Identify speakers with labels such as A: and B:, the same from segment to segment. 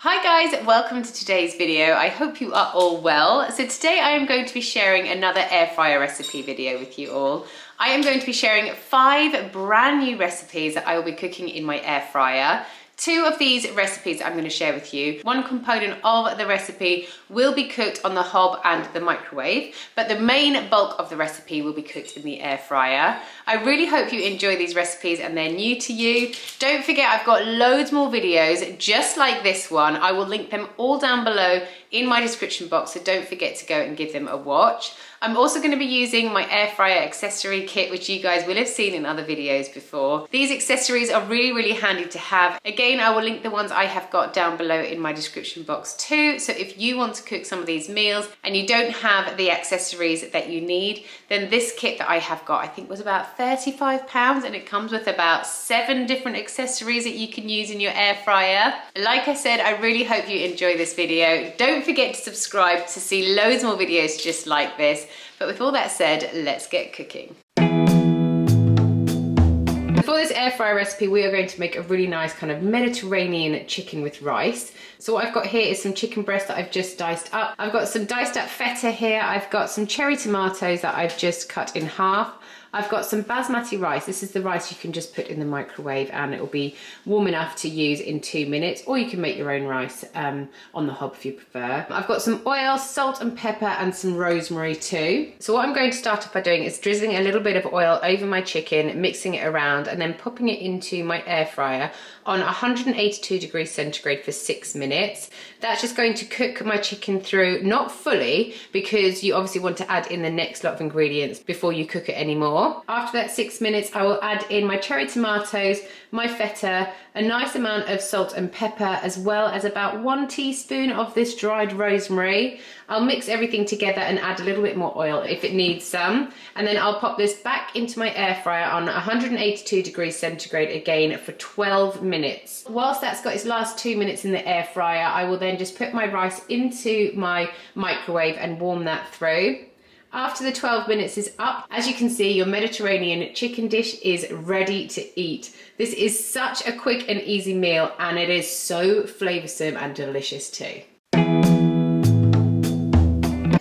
A: Hi guys, welcome to today's video. I hope you are all well. So today I am going to be sharing another air fryer recipe video with you all. I am going to be sharing 5 brand new recipes that I will be cooking in my air fryer. 2 of these recipes I'm going to share with you. One component of the recipe will be cooked on the hob and the microwave, but the main bulk of the recipe will be cooked in the air fryer. I really hope you enjoy these recipes and they're new to you. Don't forget, I've got loads more videos just like this one. I will link them all down below in my description box, so don't forget to go and give them a watch. I'm also going to be using my air fryer accessory kit, which you guys will have seen in other videos before. These accessories are really handy to have. Again, I will link the ones I have got down below in my description box too. So if you want to cook some of these meals and you don't have the accessories that you need, then this kit that I have got, I think was about £35, and it comes with about 7 different accessories that you can use in your air fryer. Like I said, I really hope you enjoy this video. Don't forget to subscribe to see loads more videos just like this. But with all that said, let's get cooking. For this air fryer recipe, we are going to make a really nice kind of Mediterranean chicken with rice. So what I've got here is some chicken breast that I've just diced up. I've got some diced up feta here. I've got some cherry tomatoes that I've just cut in half. I've got some basmati rice. This is the rice you can just put in the microwave and it will be warm enough to use in 2 minutes, or you can make your own rice on the hob if you prefer. I've got some oil, salt and pepper and some rosemary too. So what I'm going to start off by doing is drizzling a little bit of oil over my chicken, mixing it around and then popping it into my air fryer on 182 degrees centigrade for 6 minutes. That's just going to cook my chicken through, not fully, because you obviously want to add in the next lot of ingredients before you cook it anymore. After that 6 minutes, I will add in my cherry tomatoes, my feta, a nice amount of salt and pepper, as well as about 1 teaspoon of this dried rosemary. I'll mix everything together and add a little bit more oil if it needs some. And then I'll pop this back into my air fryer on 182 degrees centigrade again for 12 minutes. Whilst that's got its last 2 minutes in the air fryer, I will then just put my rice into my microwave and warm that through. After the 12 minutes is up, as you can see, your Mediterranean chicken dish is ready to eat. This is such a quick and easy meal, and it is so flavoursome and delicious too.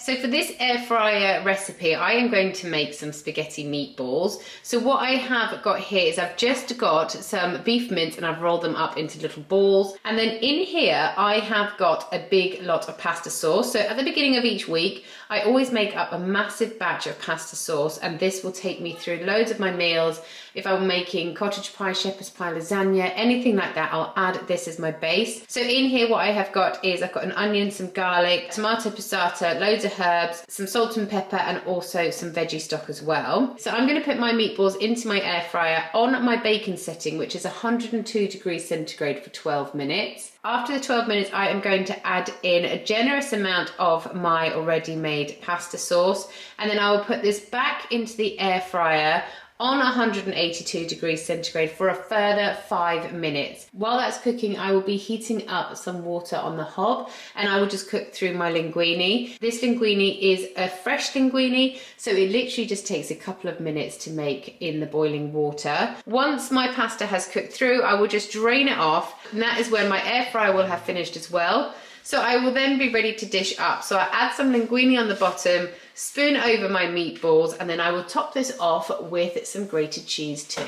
A: So for this air fryer recipe, I am going to make some spaghetti meatballs. So what I have got here is I've just got some beef mince and I've rolled them up into little balls. And then in here, I have got a big lot of pasta sauce. So at the beginning of each week, I always make up a massive batch of pasta sauce, and this will take me through loads of my meals. If I'm making cottage pie, shepherd's pie, lasagna, anything like that, I'll add this as my base. So in here, what I have got is I've got an onion, some garlic, tomato passata, loads of herbs, some salt and pepper, and also some veggie stock as well. So I'm going to put my meatballs into my air fryer on my bacon setting, which is 102 degrees centigrade for 12 minutes. After the 12 minutes, I am going to add in a generous amount of my already made pasta sauce, and then I will put this back into the air fryer on 182 degrees centigrade for a further 5 minutes. While that's cooking, I will be heating up some water on the hob, and I will just cook through my linguine. This linguine is a fresh linguine, so it literally just takes a couple of minutes to make in the boiling water. Once my pasta has cooked through, I will just drain it off, and that is when my air fryer will have finished as well. So I will then be ready to dish up. So I add some linguine on the bottom, spoon over my meatballs, and then I will top this off with some grated cheese too.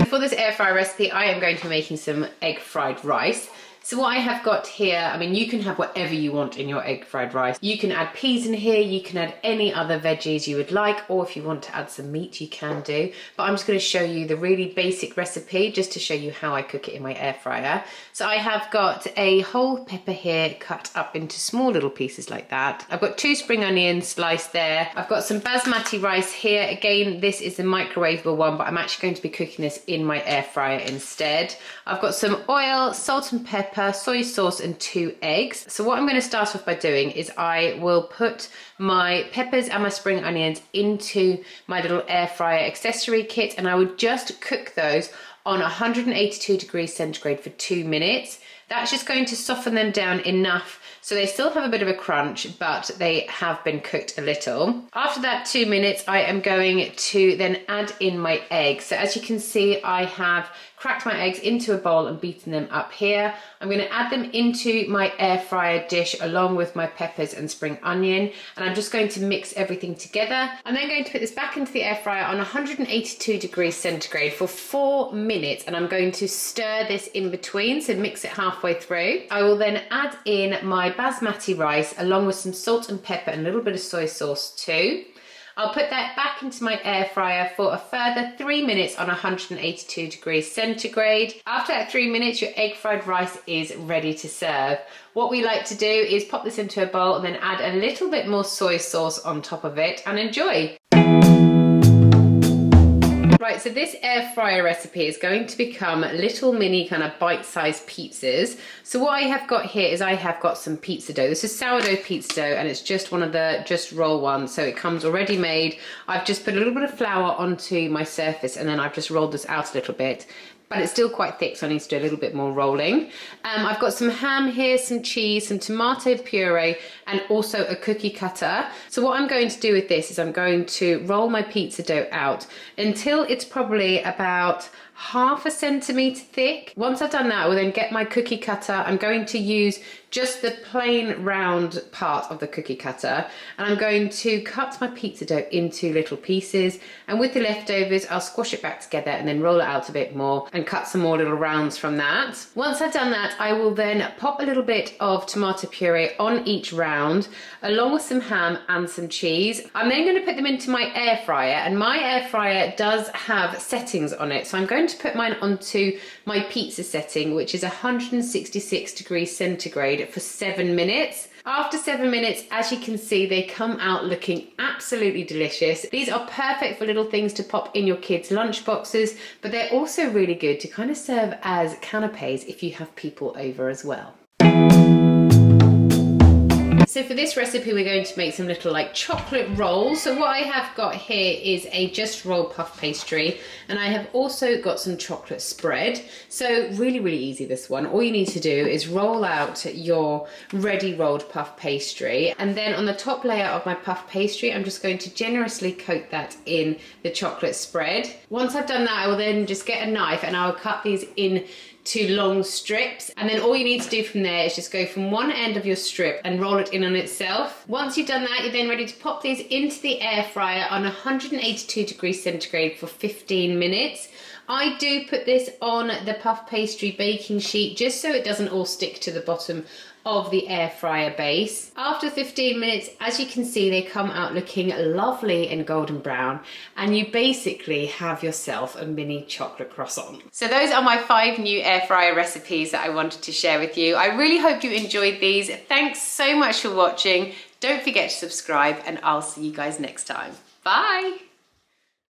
A: For this air fryer recipe, I am going to be making some egg fried rice. So what I have got here, I mean, you can have whatever you want in your egg fried rice. You can add peas in here, you can add any other veggies you would like, or if you want to add some meat, you can do. But I'm just going to show you the really basic recipe just to show you how I cook it in my air fryer. So I have got a whole pepper here cut up into small little pieces like that. I've got 2 spring onions sliced there. I've got some basmati rice here. Again, this is the microwavable one, but I'm actually going to be cooking this in my air fryer instead. I've got some oil, salt and pepper, soy sauce and 2 eggs. So what I'm going to start off by doing is I will put my peppers and my spring onions into my little air fryer accessory kit, and I would just cook those on 182 degrees centigrade for 2 minutes. That's just going to soften them down enough so they still have a bit of a crunch, but they have been cooked a little. After that 2 minutes, I am going to then add in my eggs. So as you can see, I have cracked my eggs into a bowl and beaten them up here. I'm going to add them into my air fryer dish along with my peppers and spring onion, and I'm just going to mix everything together. I'm then going to put this back into the air fryer on 182 degrees centigrade for 4 minutes, and I'm going to stir this in between, so mix it halfway through. I will then add in my basmati rice along with some salt and pepper and a little bit of soy sauce too. I'll put that back into my air fryer for a further 3 minutes on 182 degrees centigrade. After that 3 minutes, your egg fried rice is ready to serve. What we like to do is pop this into a bowl and then add a little bit more soy sauce on top of it and enjoy. Right, so this air fryer recipe is going to become little mini kind of bite-sized pizzas. So what I have got here is I have got some pizza dough. This is sourdough pizza dough, and it's just one of the just roll ones. So it comes already made. I've just put a little bit of flour onto my surface, and then I've just rolled this out a little bit. But it's still quite thick, so I need to do a little bit more rolling. I've got some ham here, some cheese, some tomato puree, and also a cookie cutter. So what I'm going to do with this is I'm going to roll my pizza dough out until it's probably about ½ centimetre thick. Once I've done that, I will then get my cookie cutter. I'm going to use just the plain round part of the cookie cutter, and I'm going to cut my pizza dough into little pieces, and with the leftovers I'll squash it back together and then roll it out a bit more and cut some more little rounds from that. Once I've done that, I will then pop a little bit of tomato puree on each round along with some ham and some cheese. I'm then going to put them into my air fryer, and my air fryer does have settings on it, so I'm going to put mine onto my pizza setting, which is 166 degrees centigrade for 7 minutes. After 7 minutes, as you can see, they come out looking absolutely delicious. These are perfect for little things to pop in your kids' lunch boxes, but they're also really good to kind of serve as canapes if you have people over as well. So for this recipe, we're going to make some little like chocolate rolls. So what I have got here is a just roll puff pastry, and I have also got some chocolate spread. So really, really easy, this one. All you need to do is roll out your ready rolled puff pastry, and then on the top layer of my puff pastry, I'm just going to generously coat that in the chocolate spread. Once I've done that, I will then just get a knife and I'll cut these in to long strips, and then all you need to do from there is just go from one end of your strip and roll it in on itself. Once you've done that, you're then ready to pop these into the air fryer on 182 degrees centigrade for 15 minutes. I do put this on the puff pastry baking sheet just so it doesn't all stick to the bottom of the air fryer base. After 15 minutes, as you can see, they come out looking lovely and golden brown, and you basically have yourself a mini chocolate croissant. So those are my 5 new air fryer recipes that I wanted to share with you. I really hope you enjoyed these. Thanks so much for watching. Don't forget to subscribe, and I'll see you guys next time. Bye.